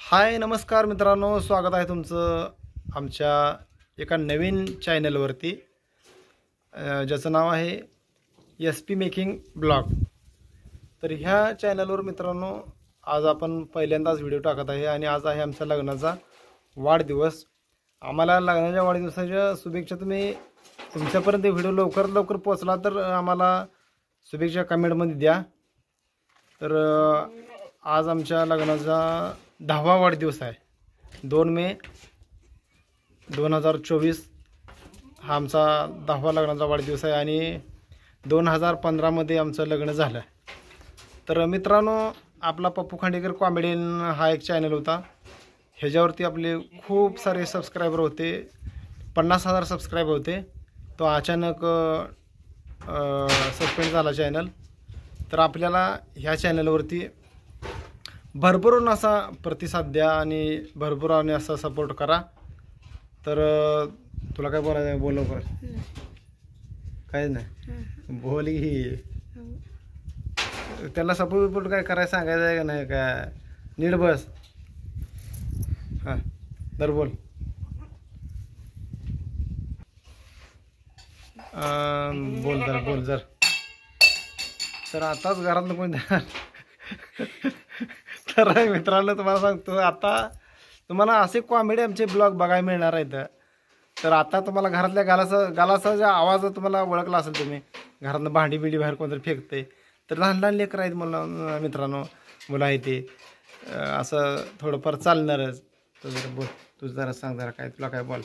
हाय नमस्कार मित्रांनो, स्वागत आहे तुमचं आमच्या एका नवीन चॅनलवरती ज्याचं नाव आहे SP मेकिंग ब्लॉग। तर ह्या चॅनलवर मित्रांनो आज आपण पहिल्यांदाच व्हिडिओ टाकत आहे आणि आज आहे आमच्या लग्नाचा वाढदिवस। आम्हाला लग्नाच्या वाढदिवसाच्या शुभेच्छा तुम्ही तुमच्यापर्यंत व्हिडिओ लवकरात लवकर पोहोचला तर आम्हाला शुभेच्छा कमेंटमध्ये द्या। तर आज आमच्या लग्नाचा 10वा वाढदिवस आहे। 2 मे 2024 हा आमचा 10वा लग्नाचा वाढदिवस आहे आणि 2015 मध्ये आमचं लग्न झालं। तर मित्रांनो आपला पप्पू खांडेकर कॉमेडियन हा एक चॅनल होता, ह्याच्यावरती आपले खूप सारे सबस्क्रायबर होते, 50,000 सबस्क्रायबर होते। तो अचानक सस्पेंड झाला चॅनल। तर आपल्याला ह्या चॅनलवरती भरपूर असा प्रतिसाद द्या आणि भरपूर आणि असा सपोर्ट करा। तर तुला काय बोलायचं बोल लवकर, काय नाही बोल की त्याला सपोर्ट काय करायचं सांगायचं आहे का नाही, काय नीट बस हां तर बोल। बोल जर बोल जर तर आताच घरात कोण तर मित्रांनो तुम्हाला सांगतो आता तुम्हाला असे कॉमेडी आमचे ब्लॉग बघायला मिळणार आहेत। तर आता तुम्हाला घरातल्या गालाचा जो आवाज तुम्हाला ओळखला असेल, तुम्ही घरातनं भांडी बिंडी बाहेर कोणतरी फेकते, तर लहान लहान लेकरं आहेत मला मित्रांनो, मुलं आहे ते असं थोडंफार चालणारच। तर जरा बोल तू जरा सांग जरा काय तुला काय बोल।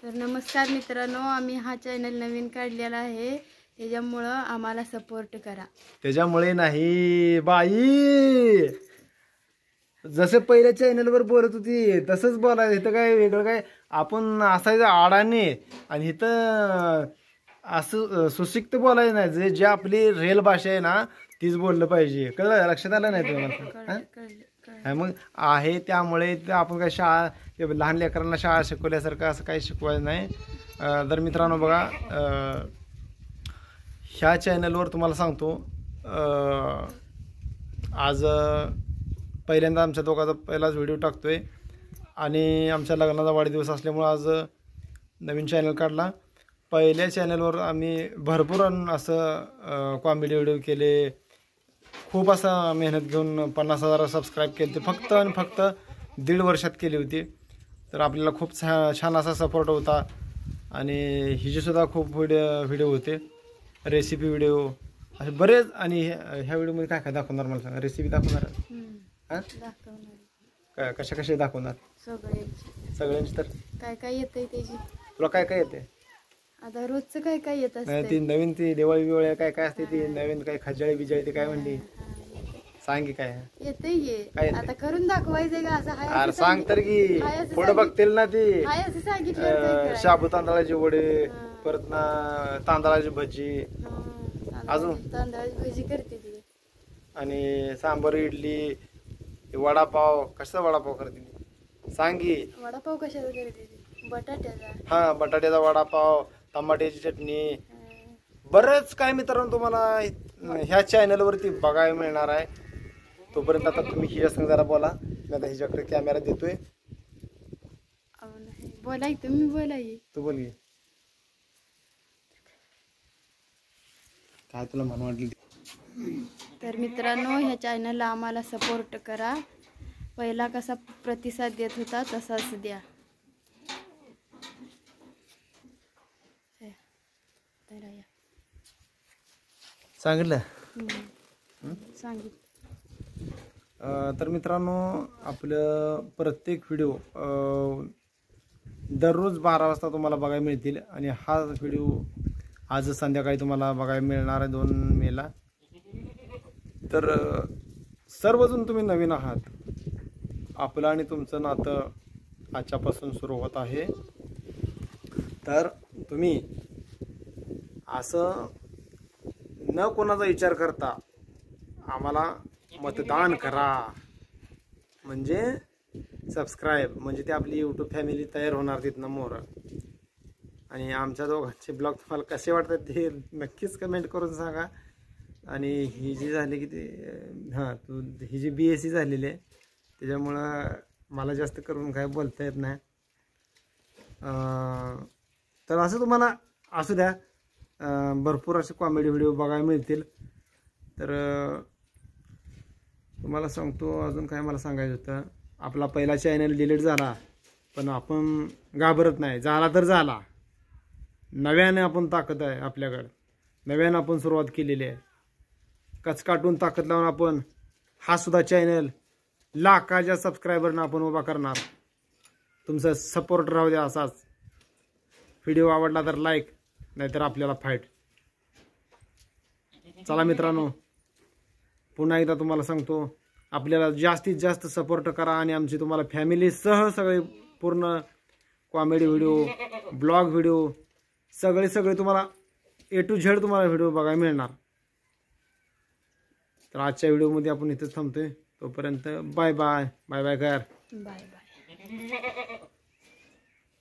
तर नमस्कार मित्रांनो, आम्ही हा चॅनल नवीन काढलेला आहे, त्याच्यामुळं आम्हाला सपोर्ट करा। त्याच्यामुळे नाही बाई, जसे पहिल्या चॅनलवर बोलत होती तसंच बोलायचं, इथं काय वेगळं काय आपण असायचं आडाने आणि इथं असं सुशिक्त बोलायचं नाही, जे आपली रेल भाषा आहे ना तीच बोललं पाहिजे। कळलं, लक्षात आलं नाही तुम्हाला? मग आहे त्यामुळे आपण काय शाळा लहान लेकरांना शाळा शिकवल्यासारखं असं काही शिकवायचं नाही। तर मित्रांनो बघा, ह्या चॅनलवर तुम्हाला सांगतो आज पहिल्यांदा आमच्या दोघांचा पहिलाच व्हिडिओ टाकतोय आणि आमच्या लग्नाचा वाढदिवस असल्यामुळं आज नवीन चॅनल काढला। पहिल्या चॅनलवर आम्ही भरपूर असं कॉमेडी व्हिडिओ केले, खूप असं मेहनत घेऊन 50,000 सबस्क्राईब केले, ते फक्त आणि फक्त 1.5 वर्षात केली होती। तर आपल्याला खूप छान असा सपोर्ट होता आणि हिचेसुद्धा खूप व्हिडिओ होते, रेसिपी व्हिडिओ असे बरेच। आणि ह्या व्हिडिओमध्ये काय काय दाखवणार मला सांगा, रेसिपी दाखवणार हां, काय कशा कशा दाखवणार सगळ्यांची। तर काय काय येतंय त्याची, तुला काय काय येते आता रोजचं काय काय येत असतं? ती नवीन ती दिवाळी बिवाळी काय काय असते ती नवीन, काय खजाळी बिजाळी ती काय म्हणली सांग की काय येते ये आता करून दाखवायचंय का असं? हाय अरे सांग तर की पुढे बघतील ना ती। हाय असं सांगितलं, शाबू तांदळाचे वडे, परत ना तांदळाची भजी, अजून तांदळाची भजी करते ती, आणि सांबार इडली, वडापाव। कसा वडापाव करते सांग की? वडापाव कशाचा करते ती? बटाट्याचा। हा बटाट्याचा वडापाव, टमाट्याची चटणी, बरंच काय मित्रांनो तुम्हाला ह्या चॅनलवरती बघायला मिळणार आहे। तोपर्यंत आता तुम्ही हिच्या संग जरा बोला, मी आता हिच्याकडे कॅमेरा देतोय। बोलाय तुम्ही, बोलाय तू बोल की काय तुला मन वाटली। तर मित्रांनो ह्या चॅनलला आम्हाला सपोर्ट करा, पहिला कसा प्रतिसाद देत होता तसाच द्या। सांगितलं सांगितलं। तर मित्रांनो आपलं प्रत्येक व्हिडिओ दररोज 12 वाजता तुम्हाला बघायला मिळतील आणि हा व्हिडिओ आज संध्याकाळी तुम्हाला बघायला मिळणार आहे 2 मेला। तर सर्वजण तुम्ही नवीन आहात, आपलं आणि तुमचं नातं आजच्यापासून सुरू होत आहे। तर तुम्ही असं न कोणाचा विचार करता आम्हाला मतदान करा, म्हणजे सबस्क्राईब, म्हणजे ते आपली यूट्यूब फॅमिली तयार होणार तिथनं मोर। आणि आमच्या दोघांचे ब्लॉग तुम्हाला कसे वाटतात ते नक्कीच कमेंट करून सांगा। आणि ही जी झाली की ते हां तू ही जी BSc झालेली आहे त्याच्यामुळं मला जास्त करून काय बोलता येत नाही. तर असं तुम्हाला असू द्या, भरपूर असे कॉमेडी व्हिडिओ बघायला मिळतील. तर तुम्हाला सांगतो अजून काय मला सांगायचं होतं. आपला पहिला चॅनल डिलीट झाला, पण आपण घाबरत नाही. झाला तर झाला, नव्याने आपण ताकद आहे आपल्याकडं, नव्यानं आपण सुरुवात केलेली आहे. कचकाटून ताकद लावून आपण हा सुद्धा चॅनल लाखाच्या सबस्क्रायबरनं आपण उभा करणार. तुमचा सपोर्ट राहू द्या असाच. व्हिडिओ आवडला तर लाईक, नाहीतर आपल्याला फाईट. चला मित्रांनो, पुन्हा एकदा तुम्हाला सांगतो, आपल्याला जास्तीत जास्त सपोर्ट करा आणि आमची तुम्हाला फॅमिलीसह सगळे पूर्ण कॉमेडी व्हिडिओ, ब्लॉग व्हिडिओ सगळे तुम्हाला A to Z तुम्हाला व्हिडिओ बघायला मिळणार. तर आजच्या व्हिडिओमध्ये आपण इथेच थांबतोय. तोपर्यंत बाय बाय. बाय बाय कर. Bye bye.